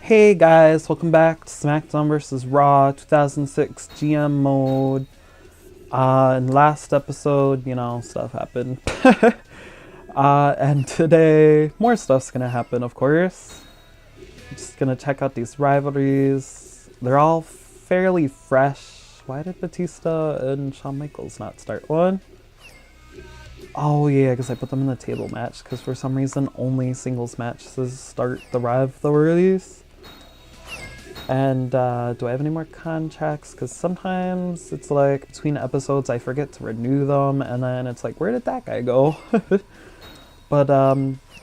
Hey guys, welcome back to SmackDown vs. Raw 2006 GM mode. In last episode, stuff happened. And today, more stuff's gonna happen, of course. I'm just gonna check out these rivalries. They're all fairly fresh. Why did Batista and Shawn Michaels not start one? Oh yeah, because I put them in the table match, because for some reason only singles matches start the rivalries. And do I have any more contracts? Because sometimes it's like between episodes I forget to renew them, and then it's like, where did that guy go? But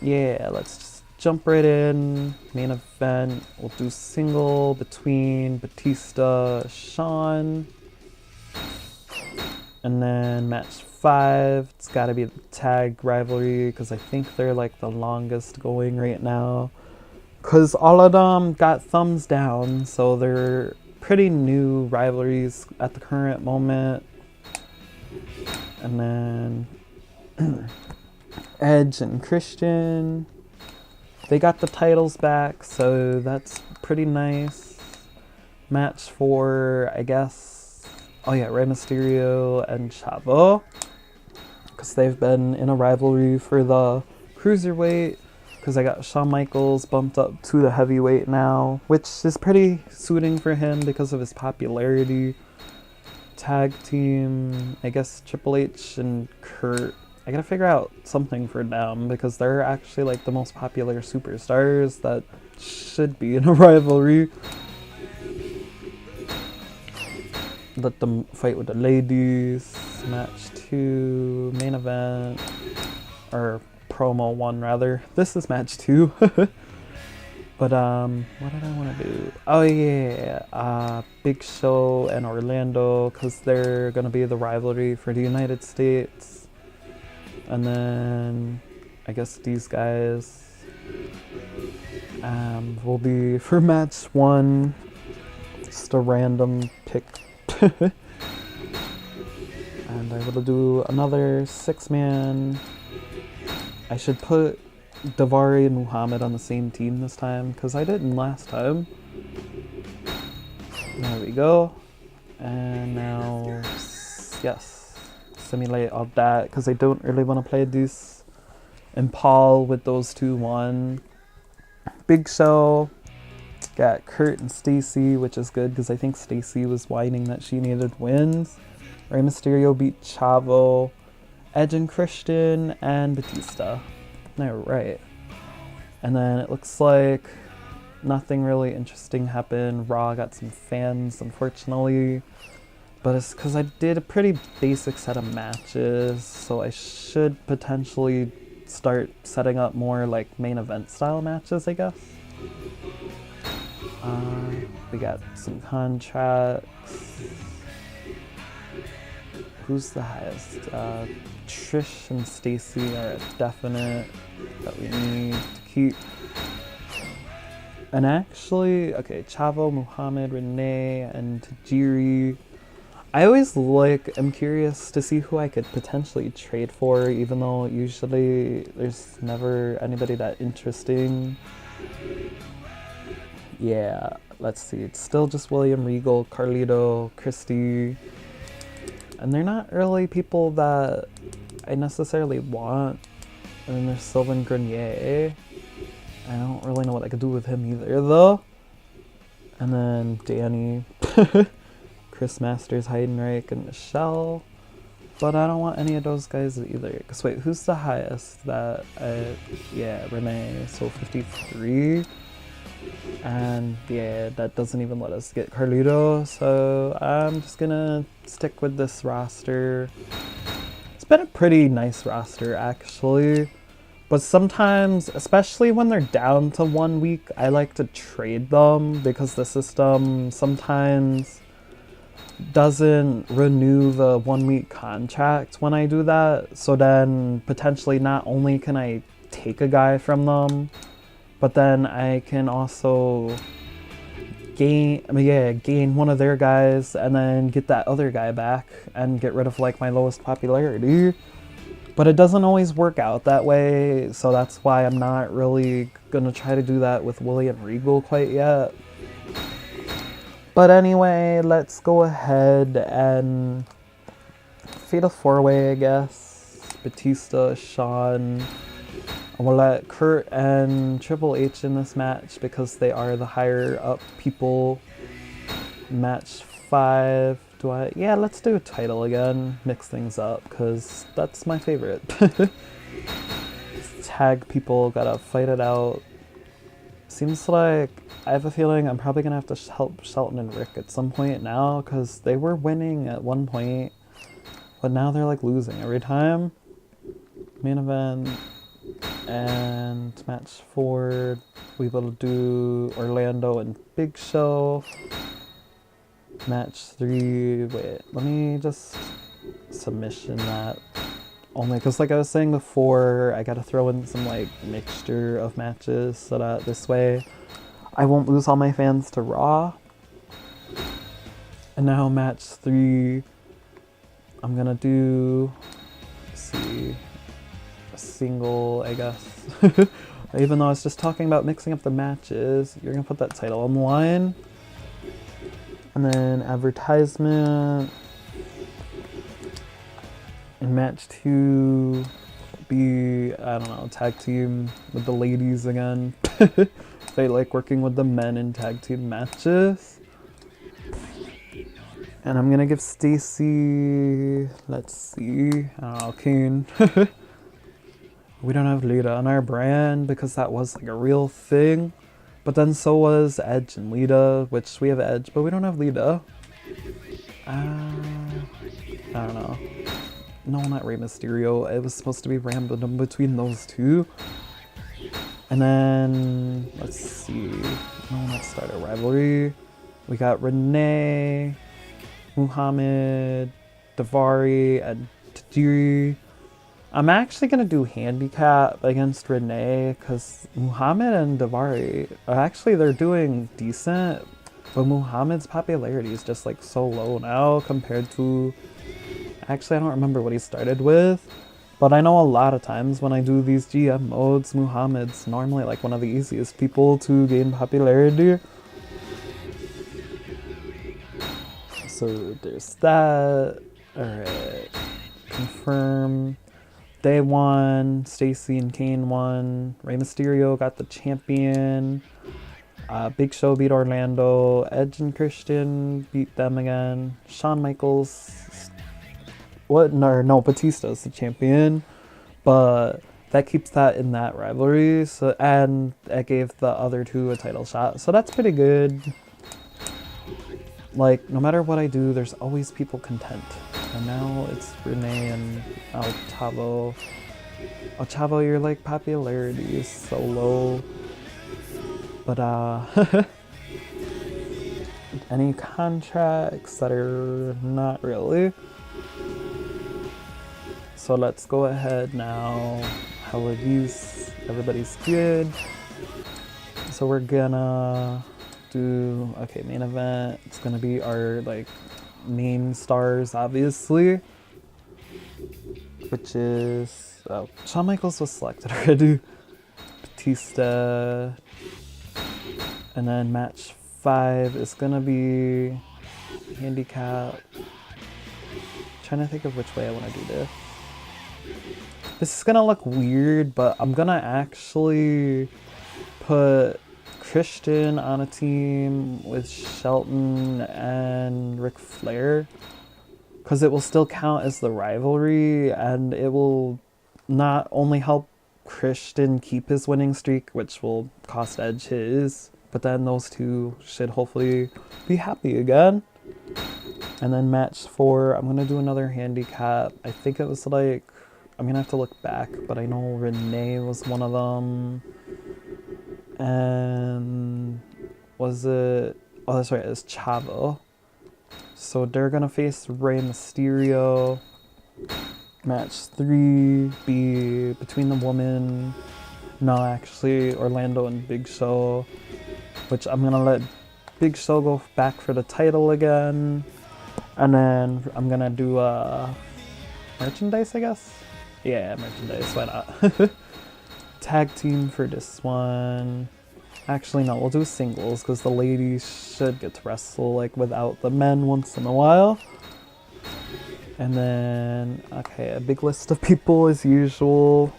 yeah, let's just jump right in. Main event, we'll do single between Batista, Shawn. And then match 5, it's gotta be the tag rivalry, because I think they're like the longest going right now. Because all of them got thumbs down, so they're pretty new rivalries at the current moment. And then Edge and Christian, they got the titles back, so that's pretty nice. Match 4, I guess, oh yeah, Rey Mysterio and Chavo, because they've been in a rivalry for the cruiserweight. Because I got Shawn Michaels bumped up to the heavyweight now, which is pretty suiting for him because of his popularity. Tag team, I guess Triple H and Kurt. I gotta figure out something for them because they're actually like the most popular superstars that should be in a rivalry. Let them fight with the ladies. Match 2, main event, or promo 1 rather. This is match 2. But what did I want to do? Oh yeah, Big Show and Orlando, because they're gonna be the rivalry for the United States. And then I guess these guys will be for match 1. Just a random pick. And I will do another 6-man. I should put Daivari and Muhammad on the same team this time, because I didn't last time. There we go. And now, yes, simulate all that, because I don't really want to play this and Paul with those 2-1. Big Show got Kurt and Stacy, which is good, because I think Stacy was whining that she needed wins. Rey Mysterio beat Chavo. Edge and Christian and Batista. Alright. And then it looks like nothing really interesting happened. Raw got some fans, unfortunately. But it's because I did a pretty basic set of matches, so I should potentially start setting up more like main event style matches, I guess. We got some contracts. Who's the highest? Trish and Stacy are a definite that we need to keep. And actually, okay, Chavo, Muhammad, Renee, and Tajiri. I always am curious to see who I could potentially trade for, even though usually there's never anybody that interesting. Yeah, let's see, it's still just William Regal, Carlito, Christy. And they're not really people that I necessarily want. And then there's Sylvain Grenier. I don't really know what I could do with him either, though. And then Danny, Chris Masters, Heidenreich, and Michelle. But I don't want any of those guys either. Because wait, who's the highest that yeah, Renee, so 53. And yeah, that doesn't even let us get Carlito, so I'm just gonna stick with this roster. It's been a pretty nice roster, actually. But sometimes, especially when they're down to 1 week, I like to trade them because the system sometimes doesn't renew the 1 week contract when I do that. So then potentially not only can I take a guy from them, but then I can also gain one of their guys and then get that other guy back and get rid of like my lowest popularity. But it doesn't always work out that way, so that's why I'm not really gonna try to do that with William Regal quite yet. But anyway, let's go ahead and Fatal 4-Way, I guess. Batista, Shawn. And we'll let Kurt and Triple H in this match because they are the higher up people. Match 5. Yeah, let's do a title again. Mix things up because that's my favorite. Tag people, gotta fight it out. Seems like I have a feeling I'm probably gonna have to help Shelton and Rick at some point now because they were winning at one point, but now they're like losing every time. Main event and match 4. We will do Orlando and Big Show. Match 3. Wait, let me just submission that. Only because, like I was saying before, I gotta throw in some like mixture of matches so that this way I won't lose all my fans to Raw. And now match 3, I'm gonna do, let's see, a single, I guess. Even though I was just talking about mixing up the matches, you're gonna put that title on the line. And then advertisement. In match 2, be, I don't know, tag team with the ladies again. They like working with the men in tag team matches. And I'm gonna give Stacy, let's see, I don't know, Kane. We don't have Lita on our brand because that was like a real thing. But then so was Edge and Lita, which we have Edge, but we don't have Lita. I don't know. No, not Rey Mysterio. It was supposed to be random between those two. And then, let's see. No, let's start a rivalry. We got Renee, Muhammad, Daivari, and Tajiri. I'm actually going to do handicap against Renee because Muhammad and Daivari, actually they're doing decent. But Muhammad's popularity is just like so low now compared to... Actually, I don't remember what he started with, but I know a lot of times when I do these GM modes, Muhammad's normally like one of the easiest people to gain popularity. So there's that. Alright. Confirm. They won. Stacy and Kane won. Rey Mysterio got the champion. Big Show beat Orlando. Edge and Christian beat them again. Shawn Michaels... What? No, Batista's the champion, but that keeps that in that rivalry. So, and that gave the other two a title shot. So that's pretty good. Like, no matter what I do, there's always people content. And now it's Renee and El Chavo. El Chavo, your like popularity is so low. But any contracts that are not really. So let's go ahead now. How are these? Everybody's good. So we're gonna do, okay, main event. It's gonna be our like main stars, obviously. Which is, oh, Shawn Michaels was selected already. Batista. And then match 5 is gonna be handicap. Trying to think of which way I want to do this. This is gonna look weird, but I'm gonna actually put Christian on a team with Shelton and Ric Flair, because it will still count as the rivalry, and it will not only help Christian keep his winning streak, which will cost Edge his, but then those two should hopefully be happy again. And then match 4, I'm gonna do another handicap. I think it was like, I'm gonna have to look back, but I know Renee was one of them. And was it, oh that's right, it's Chavo. So they're gonna face Rey Mysterio. Match 3 be between the women. No, actually, Orlando and Big Show, which I'm gonna let Big Show go back for the title again. And then I'm gonna do merchandise, I guess? Yeah, merchandise, why not? tag team for this one. Actually, no, we'll do singles because the ladies should get to wrestle like without the men once in a while. And then, okay, a big list of people as usual.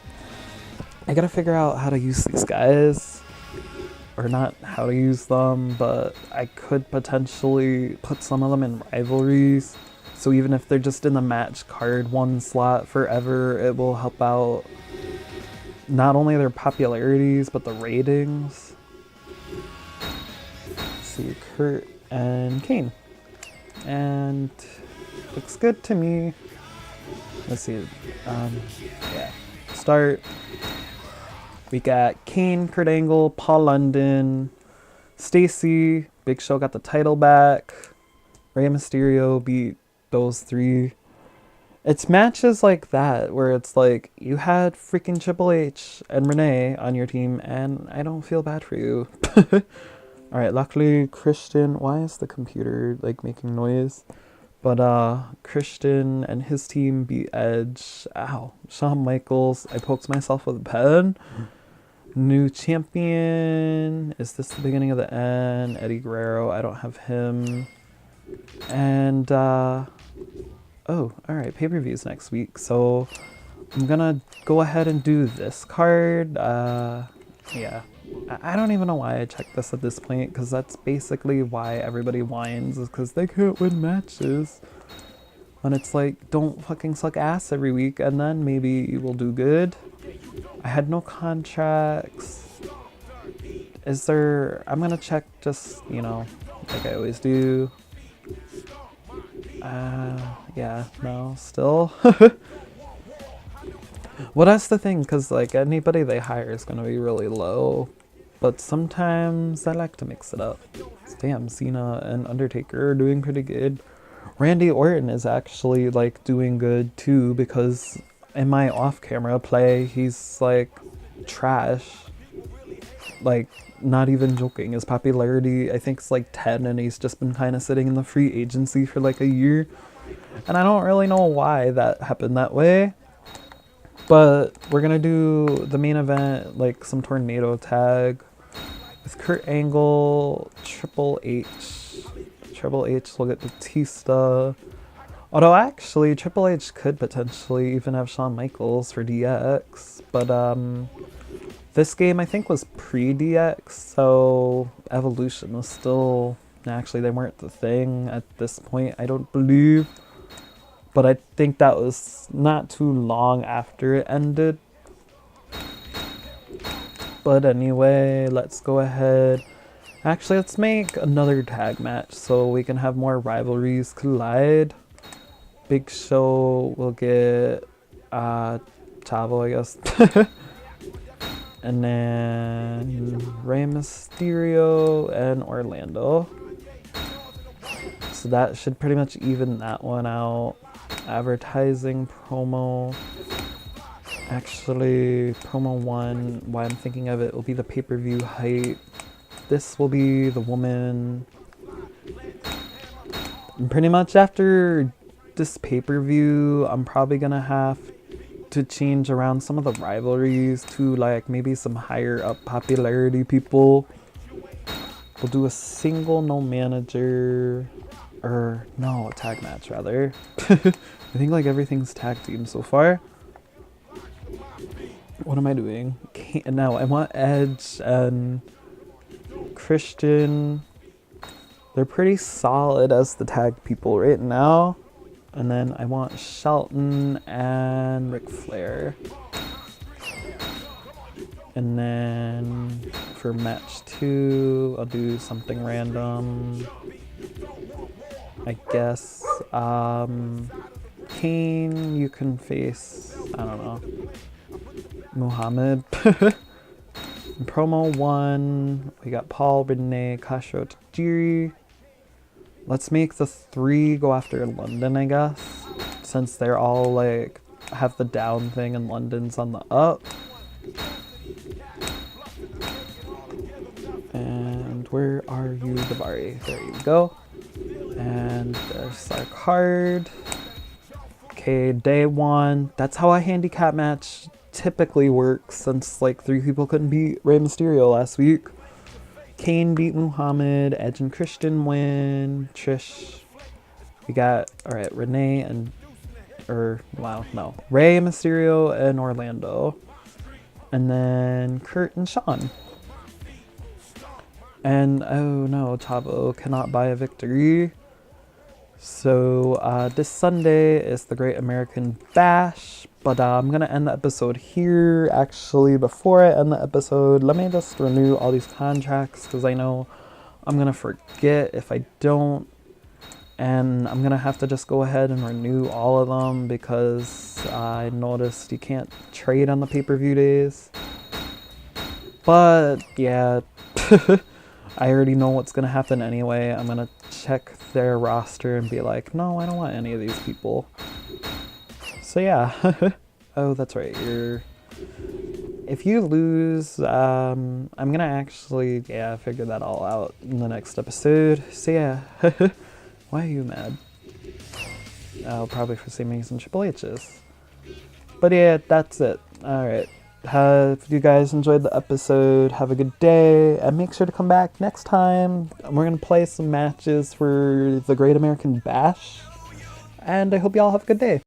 I gotta figure out how to use these guys. Or not how to use them, but I could potentially put some of them in rivalries. So even if they're just in the match card one slot forever, it will help out not only their popularities, but the ratings. Let's see, Kurt and Kane. And looks good to me. Let's see, yeah, start. We got Kane, Kurt Angle, Paul London, Stacy, Big Show got the title back, Rey Mysterio beat those three. It's matches like that where it's like, you had freaking Triple H and Renee on your team and I don't feel bad for you. Alright, luckily Christian, why is the computer like making noise? But Christian and his team beat Edge. Ow. Shawn Michaels, I poked myself with a pen. New champion. Is this the beginning of the end? Eddie Guerrero, I don't have him. And oh, alright, pay-per-views next week. So I'm gonna go ahead and do this card. Yeah. I don't even know why I checked this at this point, because that's basically why everybody whines, is because they can't win matches. And it's like, don't fucking suck ass every week, and then maybe you will do good. I had no contracts. Is there... I'm gonna check just, you know, like I always do. Yeah, no, still. Well, that's the thing, because like anybody they hire is gonna be really low. But sometimes I like to mix it up. Damn, Cena and Undertaker are doing pretty good. Randy Orton is actually like doing good too, because in my off-camera play, he's like trash. Like, not even joking. His popularity, I think, is like 10, and he's just been kind of sitting in the free agency for like a year. And I don't really know why that happened that way. But we're gonna do the main event, like some tornado tag with Kurt Angle, Triple H. Triple H will get Batista. Although actually, Triple H could potentially even have Shawn Michaels for DX. But this game I think was pre-DX, so Evolution was still... Actually, they weren't the thing at this point, I don't believe. But I think that was not too long after it ended. But anyway, let's go ahead. Actually, let's make another tag match so we can have more rivalries collide. Big Show will get Chavo, I guess. And then Rey Mysterio and Orlando. So that should pretty much even that one out. Advertising promo. Actually, promo 1, why I'm thinking of it, will be the pay-per-view hype. This will be the woman. And pretty much after this pay-per-view, I'm probably gonna have to change around some of the rivalries to like maybe some higher up popularity people. We'll do a single, no manager. Or, no, a tag match, rather. I think, like, everything's tag team so far. What am I doing? No, I want Edge and Christian. They're pretty solid as the tag people right now. And then I want Shelton and Ric Flair. And then for match 2, I'll do something random. I guess, Kane, you can face, I don't know, Muhammad. Promo 1, we got Paul, Renee, Kashiro, Tajiri. Let's make the 3 go after London, I guess, since they're all, like, have the down thing and London's on the up. And where are you, Davari? There you go. And there's our card. Okay, day 1. That's how a handicap match typically works since like 3 people couldn't beat Rey Mysterio last week. Kane beat Muhammad, Edge and Christian win, Trish. We got, alright, Renee and, Rey Mysterio and Orlando. And then Kurt and Sean. And, oh no, Chavo cannot buy a victory. So, this Sunday is the Great American Bash. But I'm going to end the episode here. Actually, before I end the episode, let me just renew all these contracts, because I know I'm going to forget if I don't. And I'm going to have to just go ahead and renew all of them, because I noticed you can't trade on the pay-per-view days. But, yeah, I already know what's going to happen anyway. I'm going to check their roster and be like, no, I don't want any of these people. So yeah, oh, that's right, if you lose, I'm gonna actually, figure that all out in the next episode. So yeah, why are you mad? Oh, probably for Sami and Triple H's. But yeah, that's it. Alright, if you guys enjoyed the episode, have a good day, and make sure to come back next time. We're gonna play some matches for the Great American Bash, and I hope y'all have a good day.